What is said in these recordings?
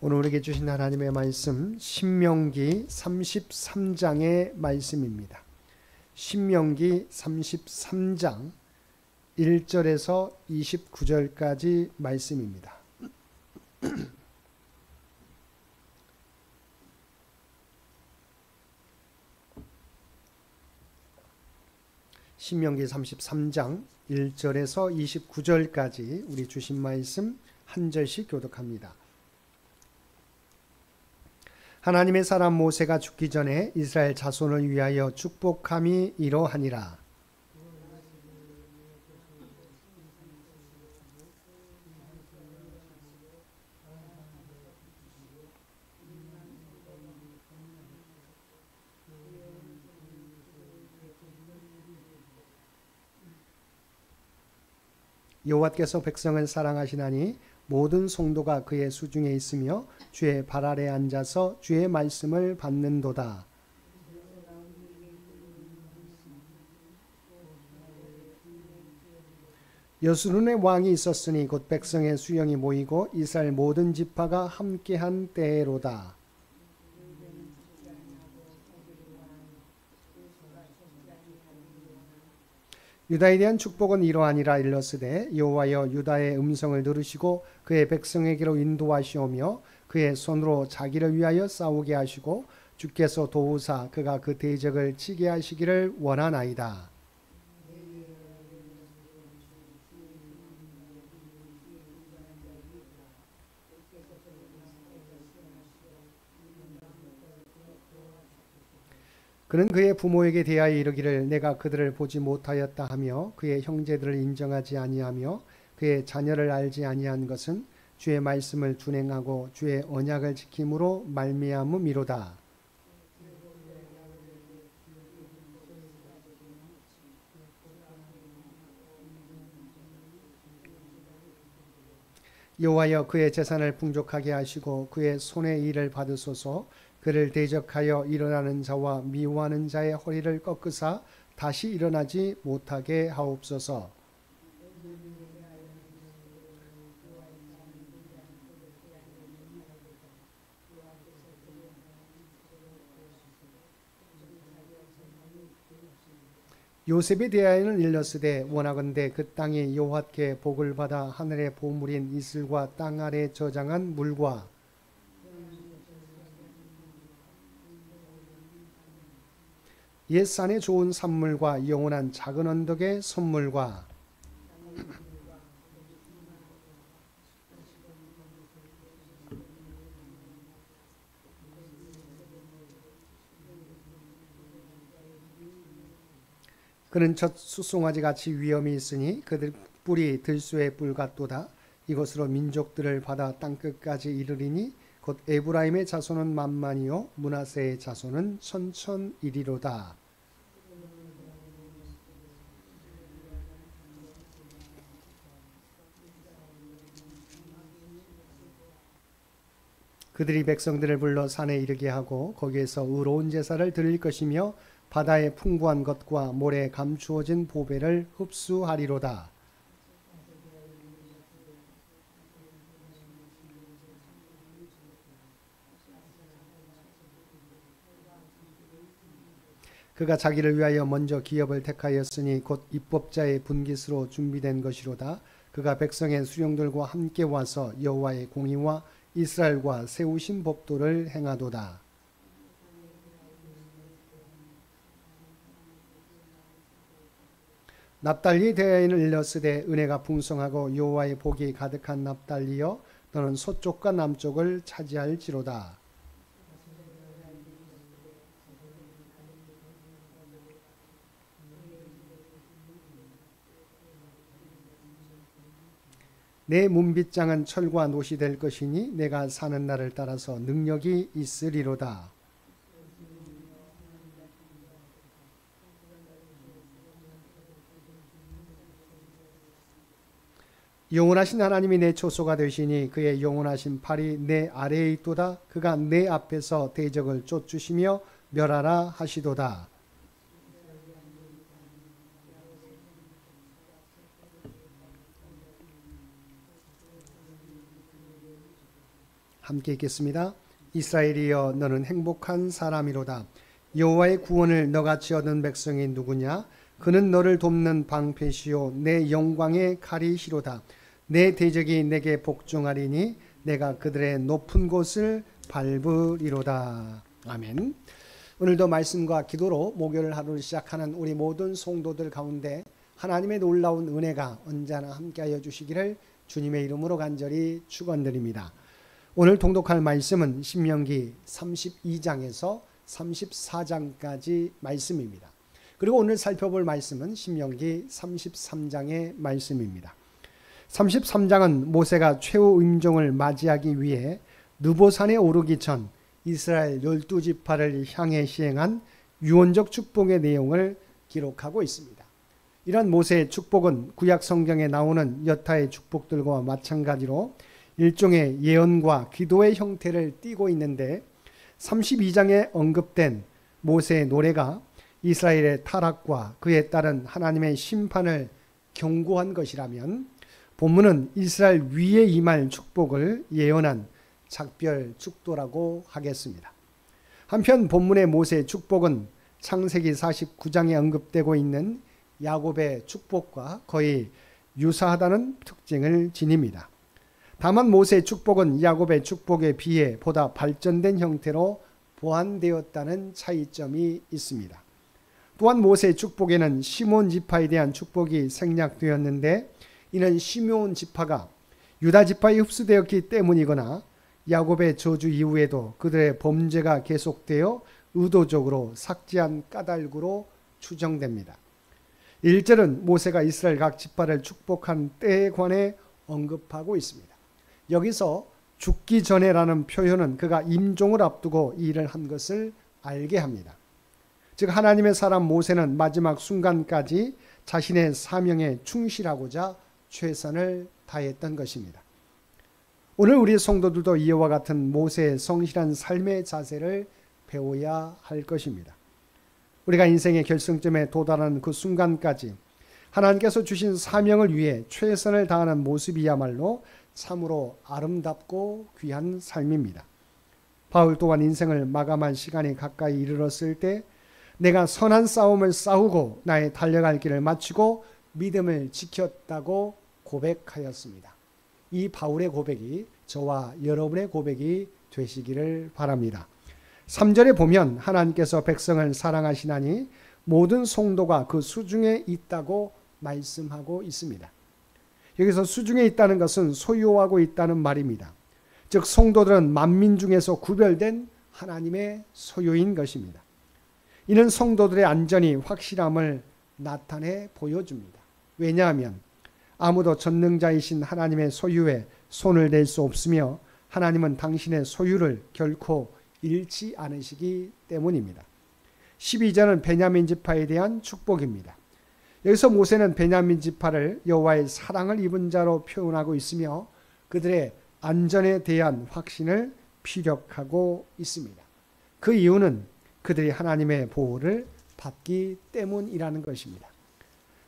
오늘 우리에게 주신 하나님의 말씀 신명기 33장의 말씀입니다. 신명기 33장 1절에서 29절까지 말씀입니다. 신명기 33장 1절에서 29절까지 우리 주신 말씀 한 절씩 교독합니다. 하나님의 사람 모세가 죽기 전에 이스라엘 자손을 위하여 축복함이 이러하니라. 여호와께서 백성을 사랑하시나니 모든 성도가 그의 수중에 있으며 주의 발 아래 앉아서 주의 말씀을 받는도다. 여수론의 왕이 있었으니 곧 백성의 수령이 모이고 이스라엘 모든 지파가 함께한 때로다. 유다에 대한 축복은 이러하니라. 일러스되 여호와여 유다의 음성을 들으시고 그의 백성에게로 인도하시오며 그의 손으로 자기를 위하여 싸우게 하시고 주께서 도우사 그가 그 대적을 치게 하시기를 원하나이다. 그는 그의 부모에게 대하여 이르기를 내가 그들을 보지 못하였다 하며 그의 형제들을 인정하지 아니하며 그의 자녀를 알지 아니한 것은 주의 말씀을 준행하고 주의 언약을 지킴으로 말미암음이로다. 여호와여 그의 재산을 풍족하게 하시고 그의 손의 일을 받으소서. 그를 대적하여 일어나는 자와 미워하는 자의 허리를 꺾으사 다시 일어나지 못하게 하옵소서. 요셉에 대하여는 일렀으되 원하건대 그 땅이 여호와께 복을 받아 하늘의 보물인 이슬과 땅 아래 저장한 물과 옛산의 좋은 산물과 영원한 작은 언덕의 선물과 그는 첫 숫송아지 같이 위엄이 있으니 그들 뿔이 들소의 뿔 같도다. 이것으로 민족들을 받아 땅끝까지 이르리니 곧 에브라임의 자손은 만만이요 므낫세의 자손은 천천이리로다. 그들이 백성들을 불러 산에 이르게 하고 거기에서 의로운 제사를 드릴 것이며 바다의 풍부한 것과 모래에 감추어진 보배를 흡수하리로다. 그가 자기를 위하여 먼저 기업을 택하였으니 곧 입법자의 분깃으로 준비된 것이로다. 그가 백성의 수령들과 함께 와서 여호와의 공의와 이스라엘과 세우신 법도를 행하도다. 납달리에 대하여는 일렀으되 은혜가 풍성하고 여호와의 복이 가득한 납달리여 너는 서쪽과 남쪽을 차지할지로다. 내 문빗장은 철과 놋이 될 것이니 내가 사는 날을 따라서 능력이 있으리로다. 영원하신 하나님이 내 초소가 되시니 그의 영원하신 팔이 내 아래에 있도다. 그가 내 앞에서 대적을 쫓으시며 멸하라 하시도다. 함께 읽겠습니다. 이스라엘이여 너는 행복한 사람이로다. 여호와의 구원을 너같이 얻은 백성이 누구냐? 그는 너를 돕는 방패시요 내 영광의 칼이시로다. 내 대적이 내게 복종하리니 내가 그들의 높은 곳을 밟으리로다. 아멘. 오늘도 말씀과 기도로 목요일 하루를 시작하는 우리 모든 성도들 가운데 하나님의 놀라운 은혜가 언제나 함께하여 주시기를 주님의 이름으로 간절히 축원드립니다. 오늘 통독할 말씀은 신명기 32장에서 34장까지 말씀입니다. 그리고 오늘 살펴볼 말씀은 신명기 33장의 말씀입니다. 33장은 모세가 최후 임종을 맞이하기 위해 느보산에 오르기 전 이스라엘 12지파를 향해 시행한 유언적 축복의 내용을 기록하고 있습니다. 이런 모세의 축복은 구약 성경에 나오는 여타의 축복들과 마찬가지로 일종의 예언과 기도의 형태를 띠고 있는데 32장에 언급된 모세의 노래가 이스라엘의 타락과 그에 따른 하나님의 심판을 경고한 것이라면 본문은 이스라엘 위에 임할 축복을 예언한 작별 축도라고 하겠습니다. 한편 본문의 모세의 축복은 창세기 49장에 언급되고 있는 야곱의 축복과 거의 유사하다는 특징을 지닙니다. 다만 모세의 축복은 야곱의 축복에 비해 보다 발전된 형태로 보완되었다는 차이점이 있습니다. 또한 모세의 축복에는 시몬 지파에 대한 축복이 생략되었는데 이는 시므온 지파가 유다 지파에 흡수되었기 때문이거나 야곱의 저주 이후에도 그들의 범죄가 계속되어 의도적으로 삭제한 까닭으로 추정됩니다. 1절은 모세가 이스라엘 각 지파를 축복한 때에 관해 언급하고 있습니다. 여기서 죽기 전에라는 표현은 그가 임종을 앞두고 이 일을 한 것을 알게 합니다. 즉 하나님의 사람 모세는 마지막 순간까지 자신의 사명에 충실하고자 최선을 다했던 것입니다. 오늘 우리 성도들도 이와 같은 모세의 성실한 삶의 자세를 배워야 할 것입니다. 우리가 인생의 결승점에 도달하는 그 순간까지 하나님께서 주신 사명을 위해 최선을 다하는 모습이야말로 참으로 아름답고 귀한 삶입니다. 바울 또한 인생을 마감할 시간이 가까이 이르렀을 때 내가 선한 싸움을 싸우고 나의 달려갈 길을 마치고 믿음을 지켰다고 고백하였습니다. 이 바울의 고백이 저와 여러분의 고백이 되시기를 바랍니다. 3절에 보면 하나님께서 백성을 사랑하시나니 모든 성도가 그 수중에 있다고 말씀하고 있습니다. 여기서 수중에 있다는 것은 소유하고 있다는 말입니다. 즉 성도들은 만민 중에서 구별된 하나님의 소유인 것입니다. 이는 성도들의 안전이 확실함을 나타내 보여줍니다. 왜냐하면 아무도 전능자이신 하나님의 소유에 손을 댈 수 없으며 하나님은 당신의 소유를 결코 잃지 않으시기 때문입니다. 12절은 베냐민 지파에 대한 축복입니다. 여기서 모세는 베냐민 지파를 여호와의 사랑을 입은 자로 표현하고 있으며 그들의 안전에 대한 확신을 피력하고 있습니다. 그 이유는 그들이 하나님의 보호를 받기 때문이라는 것입니다.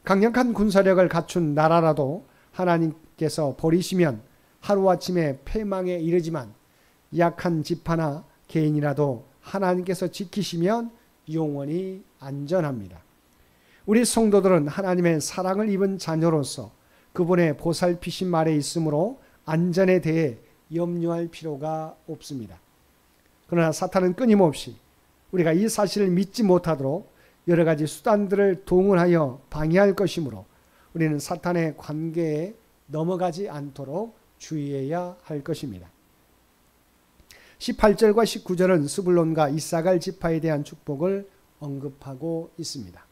강력한 군사력을 갖춘 나라라도 하나님께서 버리시면 하루아침에 패망에 이르지만 약한 지파나 개인이라도 하나님께서 지키시면 영원히 안전합니다. 우리 성도들은 하나님의 사랑을 입은 자녀로서 그분의 보살피심 아래 있으므로 안전에 대해 염려할 필요가 없습니다. 그러나 사탄은 끊임없이 우리가 이 사실을 믿지 못하도록 여러 가지 수단들을 동원하여 방해할 것이므로 우리는 사탄의 관계에 넘어가지 않도록 주의해야 할 것입니다. 18절과 19절은 스불론과 이사갈 지파에 대한 축복을 언급하고 있습니다.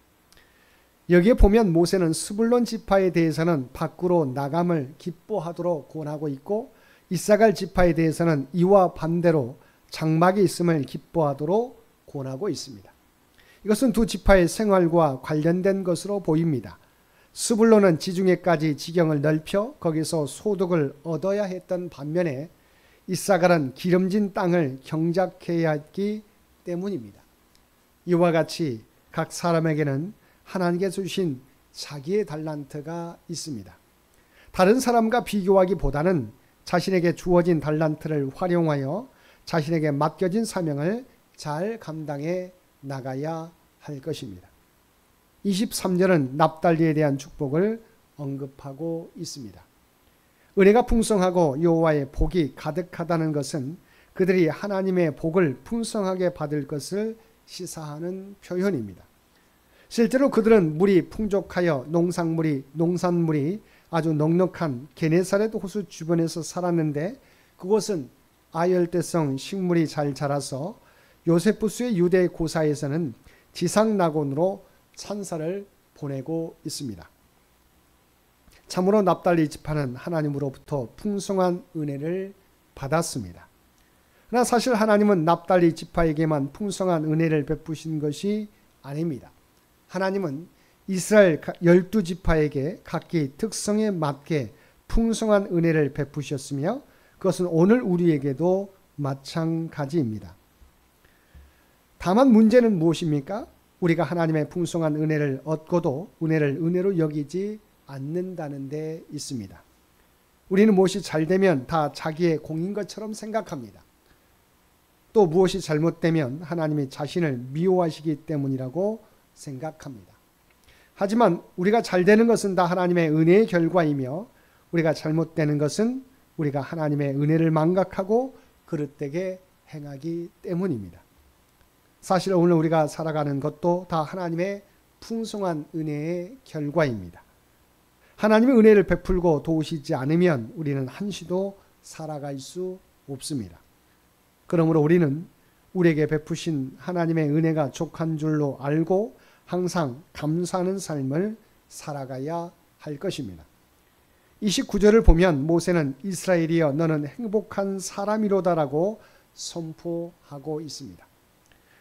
여기에 보면 모세는 스불론 지파에 대해서는 밖으로 나감을 기뻐하도록 권하고 있고 이사갈 지파에 대해서는 이와 반대로 장막이 있음을 기뻐하도록 권하고 있습니다. 이것은 두 지파의 생활과 관련된 것으로 보입니다. 스불론은 지중해까지 지경을 넓혀 거기서 소득을 얻어야 했던 반면에 이사갈은 기름진 땅을 경작해야 했기 때문입니다. 이와 같이 각 사람에게는 하나님께서 주신 자기의 달란트가 있습니다. 다른 사람과 비교하기보다는 자신에게 주어진 달란트를 활용하여 자신에게 맡겨진 사명을 잘 감당해 나가야 할 것입니다. 23절은 납달리에 대한 축복을 언급하고 있습니다. 은혜가 풍성하고 여호와의 복이 가득하다는 것은 그들이 하나님의 복을 풍성하게 받을 것을 시사하는 표현입니다. 실제로 그들은 물이 풍족하여 농산물이 아주 넉넉한 게네사렛 호수 주변에서 살았는데 그곳은 아열대성 식물이 잘 자라서 요세푸스의 유대 고사에서는 지상낙원으로 찬사를 보내고 있습니다. 참으로 납달리 지파는 하나님으로부터 풍성한 은혜를 받았습니다. 그러나 사실 하나님은 납달리 지파에게만 풍성한 은혜를 베푸신 것이 아닙니다. 하나님은 이스라엘 12지파에게 각기 특성에 맞게 풍성한 은혜를 베푸셨으며 그것은 오늘 우리에게도 마찬가지입니다. 다만 문제는 무엇입니까? 우리가 하나님의 풍성한 은혜를 얻고도 은혜를 은혜로 여기지 않는다는 데 있습니다. 우리는 무엇이 잘 되면 다 자기의 공인 것처럼 생각합니다. 또 무엇이 잘못되면 하나님이 자신을 미워하시기 때문이라고 생각합니다. 하지만 우리가 잘 되는 것은 다 하나님의 은혜의 결과이며 우리가 잘못되는 것은 우리가 하나님의 은혜를 망각하고 그릇되게 행하기 때문입니다. 사실 오늘 우리가 살아가는 것도 다 하나님의 풍성한 은혜의 결과입니다. 하나님의 은혜를 베풀고 도우시지 않으면 우리는 한시도 살아갈 수 없습니다. 그러므로 우리는 우리에게 베푸신 하나님의 은혜가 족한 줄로 알고 항상 감사하는 삶을 살아가야 할 것입니다. 29절을 보면 모세는 이스라엘이여 너는 행복한 사람이로다라고 선포하고 있습니다.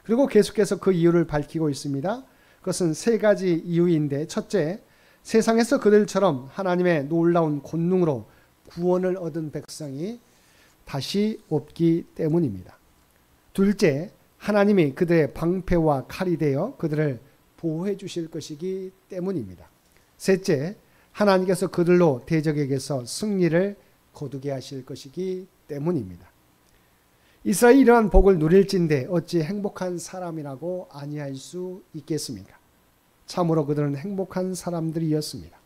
그리고 계속해서 그 이유를 밝히고 있습니다. 그것은 세 가지 이유인데 첫째, 세상에서 그들처럼 하나님의 놀라운 권능으로 구원을 얻은 백성이 다시 없기 때문입니다. 둘째, 하나님이 그들의 방패와 칼이 되어 그들을 보호해 주실 것이기 때문입니다. 셋째, 하나님께서 그들로 대적에게서 승리를 거두게 하실 것이기 때문입니다. 이스라엘이 이러한 복을 누릴진대 어찌 행복한 사람이라고 아니할 수 있겠습니까? 참으로 그들은 행복한 사람들이었습니다.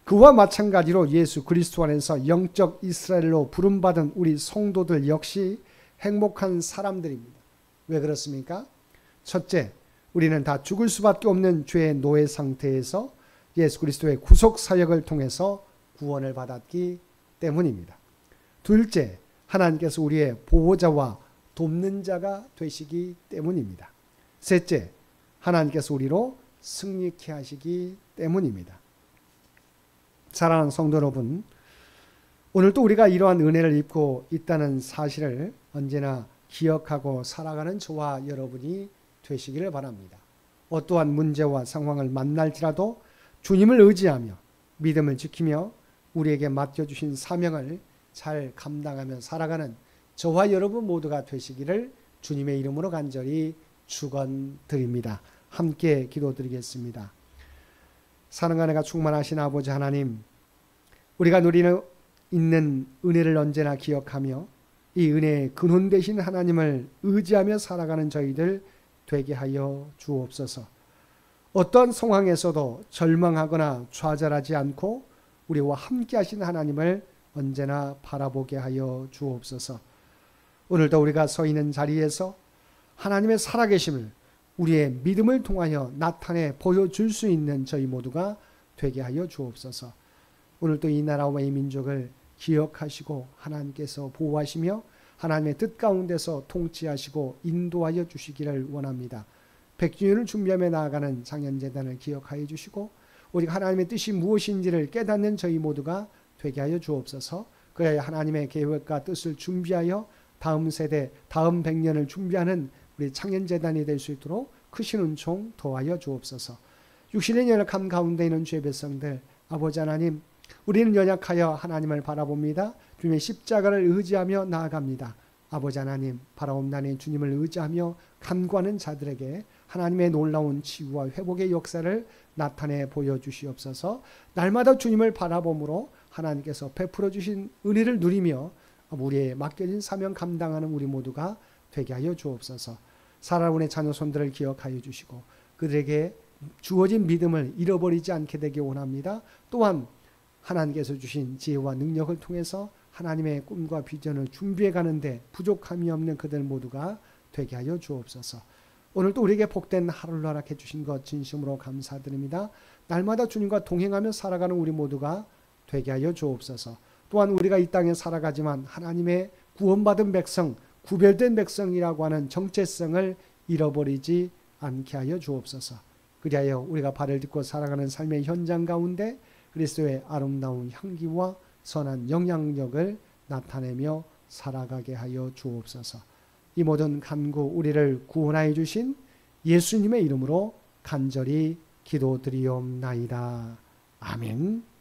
그와 마찬가지로 예수 그리스도 안에서 영적 이스라엘로 부름받은 우리 성도들 역시 행복한 사람들입니다. 왜 그렇습니까? 첫째, 우리는 다 죽을 수밖에 없는 죄의 노예 상태에서 예수 그리스도의 구속 사역을 통해서 구원을 받았기 때문입니다. 둘째, 하나님께서 우리의 보호자와 돕는 자가 되시기 때문입니다. 셋째, 하나님께서 우리로 승리케 하시기 때문입니다. 사랑하는 성도 여러분, 오늘도 우리가 이러한 은혜를 입고 있다는 사실을 언제나 기억하고 살아가는 저와 여러분이 되시기를 바랍니다. 어떠한 문제와 상황을 만날지라도 주님을 의지하며 믿음을 지키며 우리에게 맡겨주신 사명을 잘 감당하며 살아가는 저와 여러분 모두가 되시기를 주님의 이름으로 간절히 축원드립니다. 함께 기도드리겠습니다. 사랑과 은혜가 충만하신 아버지 하나님, 우리가 누리는 있는 은혜를 언제나 기억하며 이 은혜의 근원 되신 하나님을 의지하며 살아가는 저희들 되게 하여 주옵소서. 어떠한 상황에서도 절망하거나 좌절하지 않고 우리와 함께 하신 하나님을 언제나 바라보게 하여 주옵소서. 오늘도 우리가 서 있는 자리에서 하나님의 살아계심을 우리의 믿음을 통하여 나타내 보여줄 수 있는 저희 모두가 되게 하여 주옵소서. 오늘도 이 나라와 이 민족을 기억하시고 하나님께서 보호하시며 하나님의 뜻 가운데서 통치하시고 인도하여 주시기를 원합니다. 백주년을 준비하며 나아가는 장현재단을 기억하여 주시고 오직 하나님의 뜻이 무엇인지를 깨닫는 저희 모두가 되게 하여 주옵소서. 그래야 하나님의 계획과 뜻을 준비하여 다음 세대, 다음 100년을 준비하는 우리 창현재단이 될 수 있도록 크신 은총 더하여 주옵소서. 육신의 연약함 가운데 있는 죄 백성들, 아버지 하나님, 우리는 연약하여 하나님을 바라봅니다. 주님의 십자가를 의지하며 나아갑니다. 아버지 하나님, 바라옵나니 주님을 의지하며 간구하는 자들에게 하나님의 놀라운 치유와 회복의 역사를 나타내 보여주시옵소서. 날마다 주님을 바라봄으로 하나님께서 베풀어 주신 은혜를 누리며 우리의 맡겨진 사명 감당하는 우리 모두가 되게 하여 주옵소서. 살아온 자녀 손들을 기억하여 주시고 그들에게 주어진 믿음을 잃어버리지 않게 되기 원합니다. 또한 하나님께서 주신 지혜와 능력을 통해서 하나님의 꿈과 비전을 준비해 가는데 부족함이 없는 그들 모두가 되게 하여 주옵소서. 오늘도 우리에게 복된 하루를 허락해 주신 것 진심으로 감사드립니다. 날마다 주님과 동행하며 살아가는 우리 모두가 되게 하여 주옵소서. 또한 우리가 이 땅에 살아가지만 하나님의 구원받은 백성, 구별된 백성이라고 하는 정체성을 잃어버리지 않게 하여 주옵소서. 그리하여 우리가 발을 딛고 살아가는 삶의 현장 가운데 그리스도의 아름다운 향기와 선한 영향력을 나타내며 살아가게 하여 주옵소서. 이 모든 간구 우리를 구원하여 주신 예수님의 이름으로 간절히 기도드리옵나이다. 아멘.